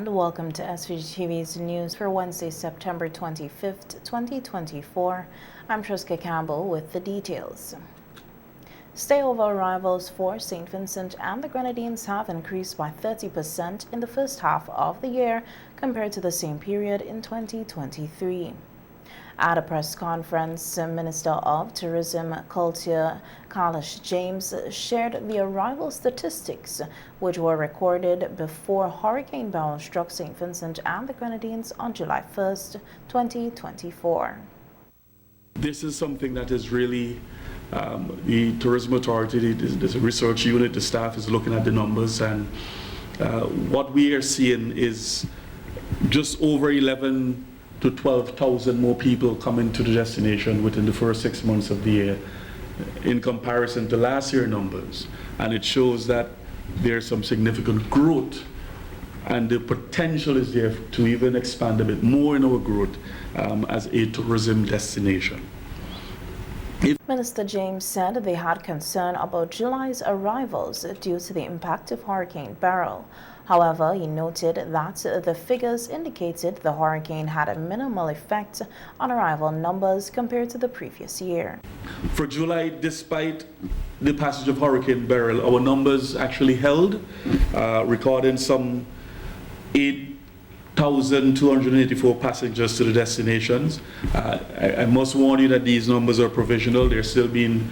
Welcome to SVG-TV's news for Wednesday, September 25th, 2024. I'm Triska Campbell with the details. Stayover arrivals for St. Vincent and the Grenadines have increased by 30% in the first half of the year compared to the same period in 2023. At a press conference, Minister of Tourism, Culture, Kalish James shared the arrival statistics, which were recorded before Hurricane Beryl struck St. Vincent and the Grenadines on July 1st, 2024. This is something that is really the Tourism Authority, the research unit, the staff is looking at the numbers, and what we are seeing is just over 11 to 12,000 more people coming to the destination within the first 6 months of the year in comparison to last year's numbers. And it shows that there's some significant growth, and the potential is there to even expand a bit more in our growth as a tourism destination. Minister James said they had concern about July's arrivals due to the impact of Hurricane Beryl. However, he noted that the figures indicated the hurricane had a minimal effect on arrival numbers compared to the previous year. For July, despite the passage of Hurricane Beryl, our numbers actually held, recording some 8,284 passengers to the destinations. I must warn you that these numbers are provisional. They're still being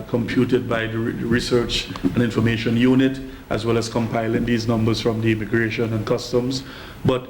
computed by the Research and Information Unit, as well as compiling these numbers from the Immigration and Customs. But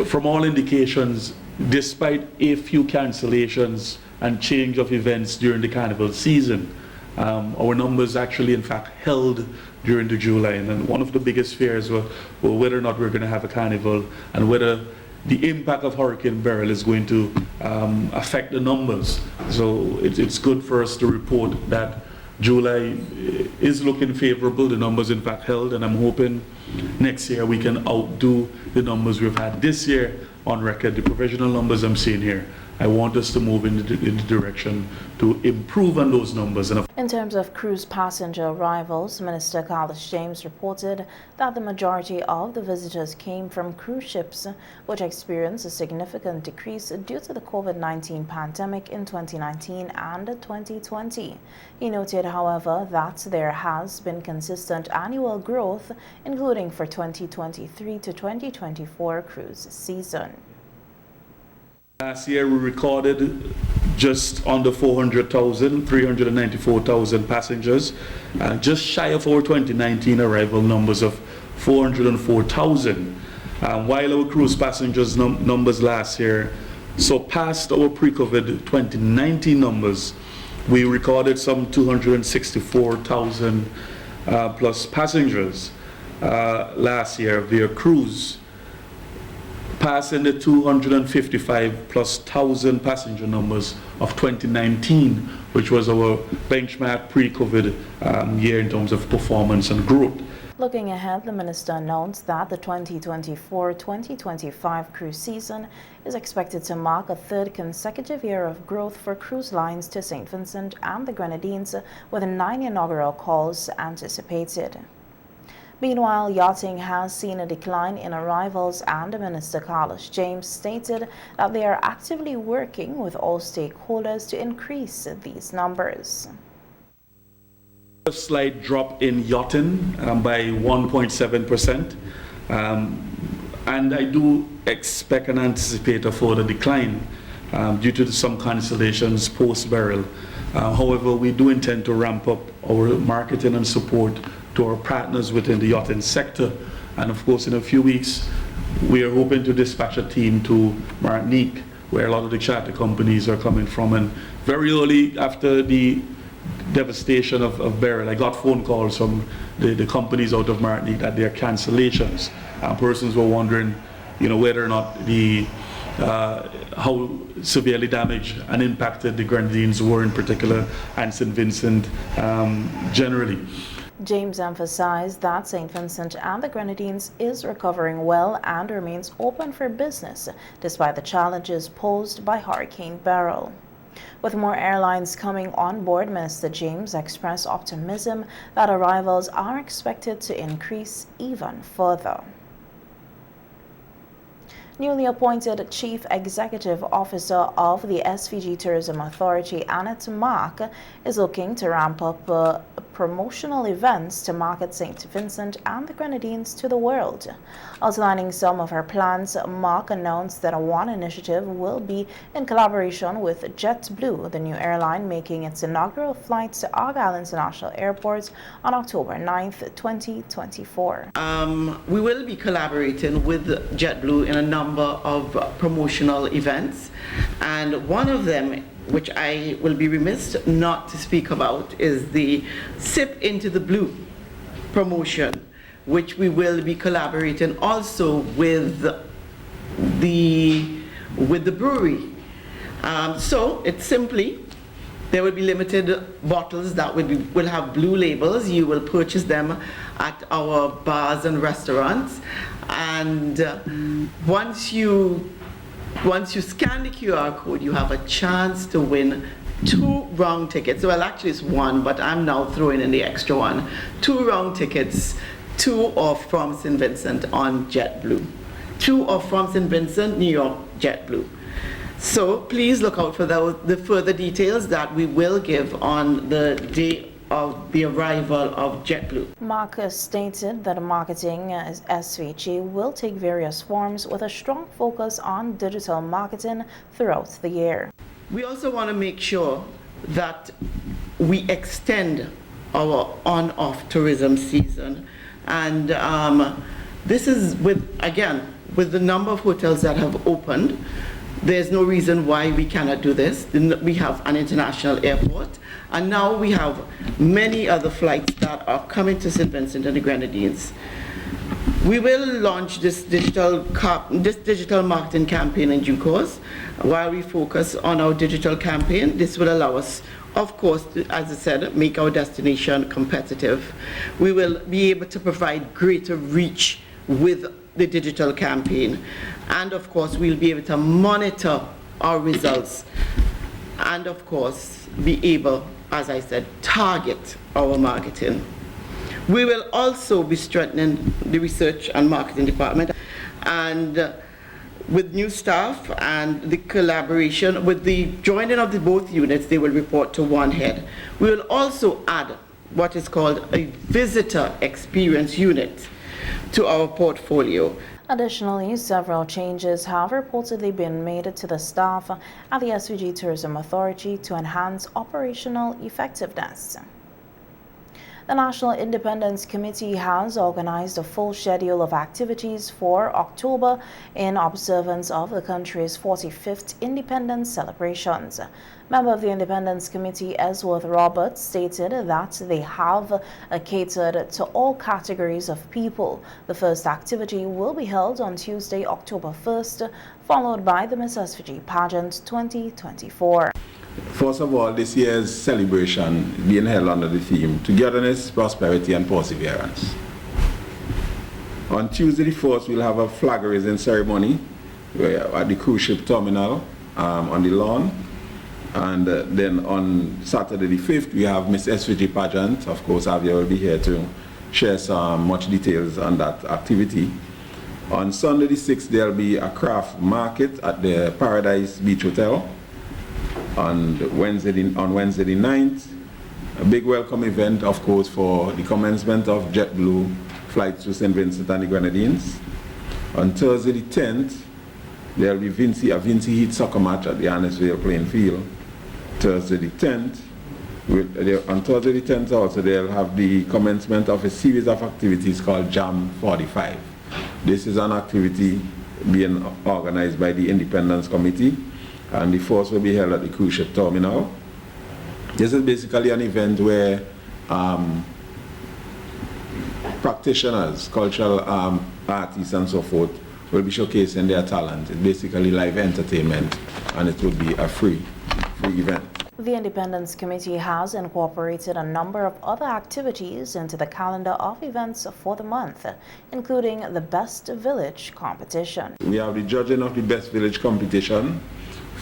from all indications, despite a few cancellations and change of events during the carnival season, our numbers actually in fact held during the July. And then one of the biggest fears were whether or not we're going to have a carnival and whether the impact of Hurricane Beryl is going to affect the numbers. So it's good for us to report that July is looking favorable. The numbers in fact held, and I'm hoping next year we can outdo the numbers we've had this year on record. The provisional numbers I'm seeing here, I want us to move in the direction to improve on those numbers. In terms of cruise passenger arrivals, Minister Kalish James reported that the majority of the visitors came from cruise ships, which experienced a significant decrease due to the COVID-19 pandemic in 2019 and 2020. He noted, however, that there has been consistent annual growth, including for 2023 to 2024 cruise season. Last year we recorded just under 400,000, 394,000 passengers, just shy of our 2019 arrival numbers of 404,000. While our cruise passengers numbers last year surpassed our pre-COVID 2019 numbers, we recorded some 264,000 plus passengers last year via cruise, passing the 255 plus thousand passenger numbers of 2019, which was our benchmark pre-COVID year in terms of performance and growth. Looking ahead, the minister announced that the 2024-2025 cruise season is expected to mark a third consecutive year of growth for cruise lines to St. Vincent and the Grenadines, with 9 inaugural calls anticipated. Meanwhile, Yachting has seen a decline in arrivals, and Minister Kalish James stated that they are actively working with all stakeholders to increase these numbers. A slight drop in yachting by 1.7%, and I do expect and anticipate a further decline due to some cancellations post-Beryl. However, we do intend to ramp up our marketing and support to our partners within the yachting sector, and of course in a few weeks we are hoping to dispatch a team to Martinique, where a lot of the charter companies are coming from. And very early after the devastation of Beryl, I got phone calls from the companies out of Martinique that there are cancellations, and persons were wondering, whether or not how severely damaged and impacted the Grenadines were in particular, and St. Vincent generally. James emphasized that St. Vincent and the Grenadines is recovering well and remains open for business despite the challenges posed by Hurricane Beryl. With more airlines coming on board, Minister James expressed optimism that arrivals are expected to increase even further. Newly appointed Chief Executive Officer of the SVG Tourism Authority, Annette Mark, is looking to ramp up promotional events to market St. Vincent and the Grenadines to the world. Outlining some of her plans, Mark announced that one initiative will be in collaboration with JetBlue, the new airline making its inaugural flight to Argyle International Airport on October 9th, 2024. We will be collaborating with JetBlue in a number of promotional events, and one of them, which I will be remiss not to speak about, is the Sip into the Blue promotion, which we will be collaborating also with the brewery. So it's simply, there will be limited bottles that will have blue labels. You will purchase them at our bars and restaurants, and once you scan the QR code, you have a chance to win 2 round tickets. Well, actually it's 1, but I'm now throwing in the extra one. 2 round tickets to or from St. Vincent on JetBlue. To or from St. Vincent, New York, JetBlue. So please look out for the further details that we will give on the day of the arrival of JetBlue. Marcus stated that marketing as SVG will take various forms with a strong focus on digital marketing throughout the year. We also want to make sure that we extend our on-off tourism season, and this is with the number of hotels that have opened. There's no reason why we cannot do this. We have an international airport, and now we have many other flights that are coming to St. Vincent and the Grenadines. We will launch this digital marketing campaign in due course. While we focus on our digital campaign, this will allow us, of course, as I said, make our destination competitive. We will be able to provide greater reach with the digital campaign, and of course we'll be able to monitor our results, and of course be able, as I said, target our marketing. We will also be strengthening the research and marketing department, and with new staff and the collaboration with the joining of the both units, they will report to one head. We will also add what is called a visitor experience unit to our portfolio. Additionally, several changes have reportedly been made to the staff at the SVG Tourism Authority to enhance operational effectiveness. The National Independence Committee has organized a full schedule of activities for October in observance of the country's 45th independence celebrations. Member of the Independence Committee, Ellsworth Roberts, stated that they have catered to all categories of people. The first activity will be held on Tuesday, October 1st, followed by the Miss SVG Pageant 2024. First of all, this year's celebration being held under the theme Togetherness, Prosperity and Perseverance. On Tuesday the 4th, we'll have a flag raising ceremony at the cruise ship terminal on the lawn. And then on Saturday the 5th, we have Miss SVG Pageant. Of course, Javier will be here to share some much details on that activity. On Sunday the 6th, there'll be a craft market at the Paradise Beach Hotel. On Wednesday the 9th, a big welcome event, of course, for the commencement of JetBlue flights to St. Vincent and the Grenadines. On Thursday the 10th, there will be a Vinci Heat soccer match at the Annisvale playing field. Thursday the 10th, on Thursday the 10th also, they'll have the commencement of a series of activities called Jam 45. This is an activity being organized by the Independence Committee, and the first will be held at the cruise ship terminal. This is basically an event where practitioners, cultural artists and so forth will be showcasing their talent. It's basically live entertainment, and it will be a free event. The Independence Committee has incorporated a number of other activities into the calendar of events for the month, including the Best Village competition. We have the judging of the Best Village competition.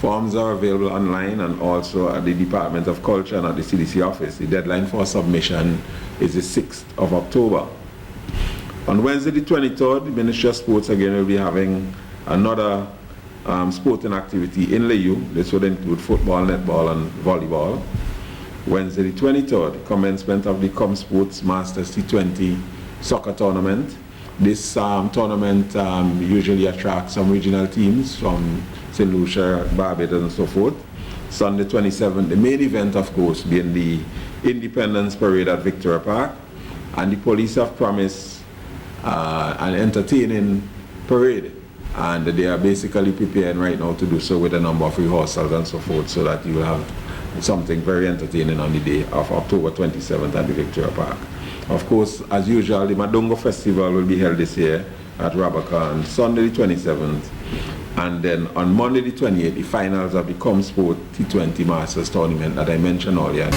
Forms are available online and also at the Department of Culture and at the CDC office. The deadline for submission is the 6th of October. On Wednesday the 23rd, the Ministry of Sports again will be having another sporting activity in Layu. This would include football, netball, and volleyball. Wednesday the 23rd, commencement of the ComSports Masters T20 soccer tournament. This tournament usually attracts some regional teams from St. Lucia, Barbados, and so forth. Sunday 27th, the main event, of course, being the Independence Parade at Victoria Park. And the police have promised an entertaining parade. And they are basically preparing right now to do so with a number of rehearsals and so forth, so that you will have something very entertaining on the day of October 27th at the Victoria Park. Of course, as usual, the Madongo Festival will be held this year at Rabaka on Sunday the 27th. And then on Monday the 28th, the finals of the ComSport T20 Masters Tournament that I mentioned earlier.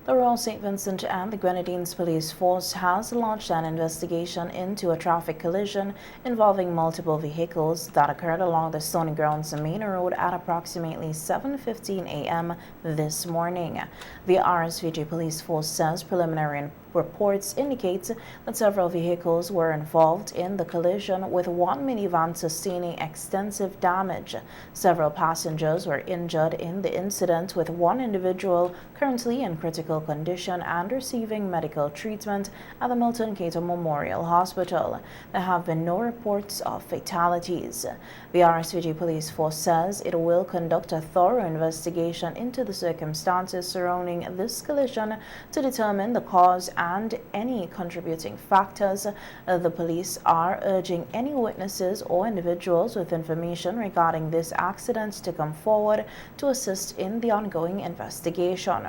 The Royal St. Vincent and the Grenadines Police Force has launched an investigation into a traffic collision involving multiple vehicles that occurred along the Stony Grounds main road at approximately 7:15 a.m. this morning. The RSVG Police Force says preliminary reports indicate that several vehicles were involved in the collision, with one minivan sustaining extensive damage. Several passengers were injured in the incident, with one individual currently in critical condition and receiving medical treatment at the Milton Cato Memorial Hospital. There have been no reports of fatalities. The RSVG Police Force says it will conduct a thorough investigation into the circumstances surrounding this collision to determine the cause and any contributing factors. The police are urging any witnesses or individuals with information regarding this accident to come forward to assist in the ongoing investigation.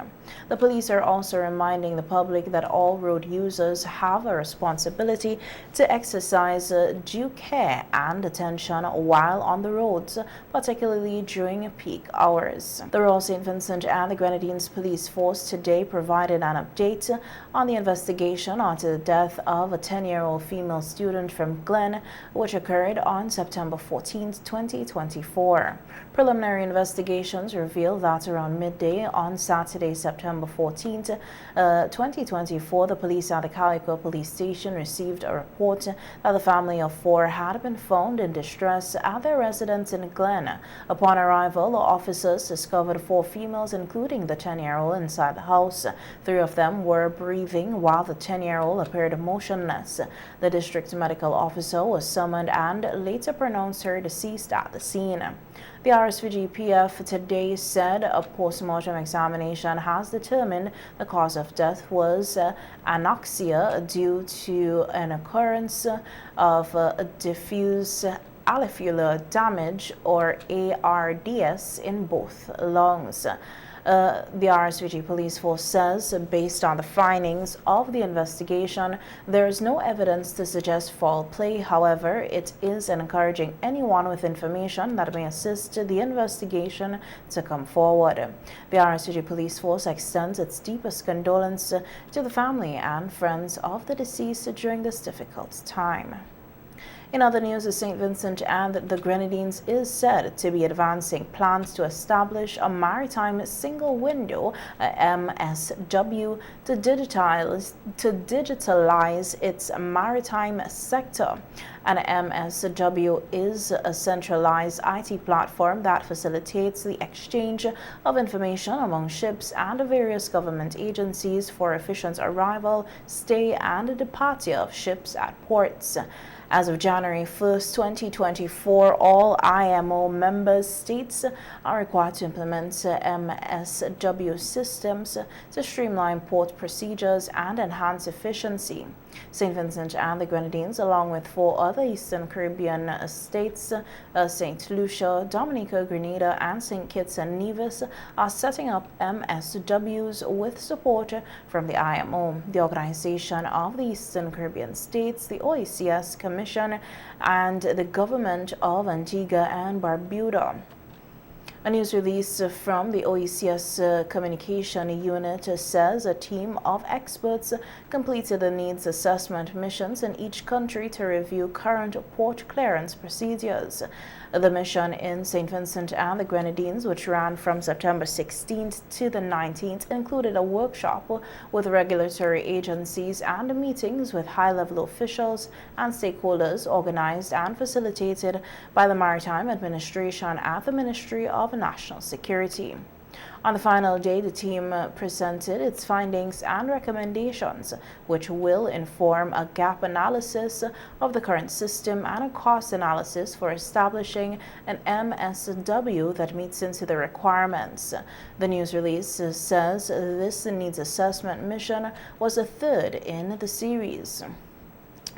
The police are also reminding the public that all road users have a responsibility to exercise due care and attention while on the roads, particularly during peak hours. The Royal St. Vincent and the Grenadines Police Force today provided an update on the investigation into the death of a 10-year-old female student from Glen, which occurred on September 14, 2024. Preliminary investigations reveal that around midday on Saturday, September 14, 2024, the police at the Calico Police Station received a report that the family of four had been found in distress at their residence in Glen. Upon arrival, the officers discovered four females, including the 10-year-old, inside the house. Three of them were breathing, while the 10-year-old appeared motionless. The district medical officer was summoned and later pronounced her deceased at the scene. The RSVG-PF today said a post-mortem examination has determined the cause of death was anoxia due to an occurrence of diffuse alveolar damage, or ARDS, in both lungs. The RSVG Police Force says, based on the findings of the investigation, there is no evidence to suggest foul play. However, it is encouraging anyone with information that may assist the investigation to come forward. The RSVG Police Force extends its deepest condolence to the family and friends of the deceased during this difficult time. In other news, the St. Vincent and the Grenadines is said to be advancing plans to establish a maritime single window, MSW, to digitalize its maritime sector. An MSW is a centralized IT platform that facilitates the exchange of information among ships and various government agencies for efficient arrival, stay, and departure of ships at ports. As of January 1st, 2024, all IMO member states are required to implement MSW systems to streamline port procedures and enhance efficiency. St. Vincent and the Grenadines, along with four other Eastern Caribbean states, St. Lucia, Dominica, Grenada, and St. Kitts and Nevis, are setting up MSWs with support from the IMO, the Organization of the Eastern Caribbean States, the OECS Commission, and the government of Antigua and Barbuda. A news release from the OECS Communication Unit says a team of experts completed the needs assessment missions in each country to review current port clearance procedures. The mission in St. Vincent and the Grenadines, which ran from September 16th to the 19th, included a workshop with regulatory agencies and meetings with high-level officials and stakeholders organized and facilitated by the Maritime Administration at the Ministry of National Security. On the final day, the team presented its findings and recommendations, which will inform a gap analysis of the current system and a cost analysis for establishing an MSW that meets into the requirements. The news release says this needs assessment mission was a third in the series,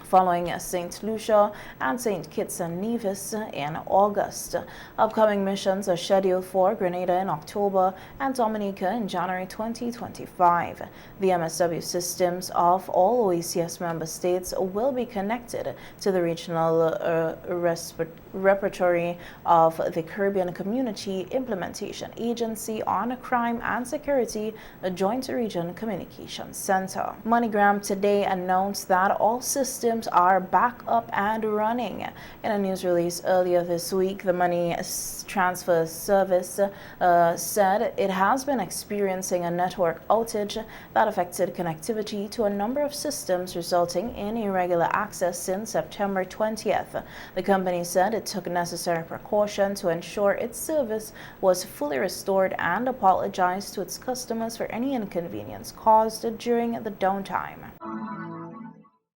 following St. Lucia and St. Kitts and Nevis in August. Upcoming missions are scheduled for Grenada in October and Dominica in January 2025. The MSW systems of all OECS member states will be connected to the regional repertory of the Caribbean Community Implementation Agency on Crime and Security, a Joint Region Communications Center. MoneyGram today announced that all systems are back up and running. In a news release earlier this week, the money transfer service said it has been experiencing a network outage that affected connectivity to a number of systems, resulting in irregular access since September 20th. The company said it took necessary precaution to ensure its service was fully restored and apologized to its customers for any inconvenience caused during the downtime.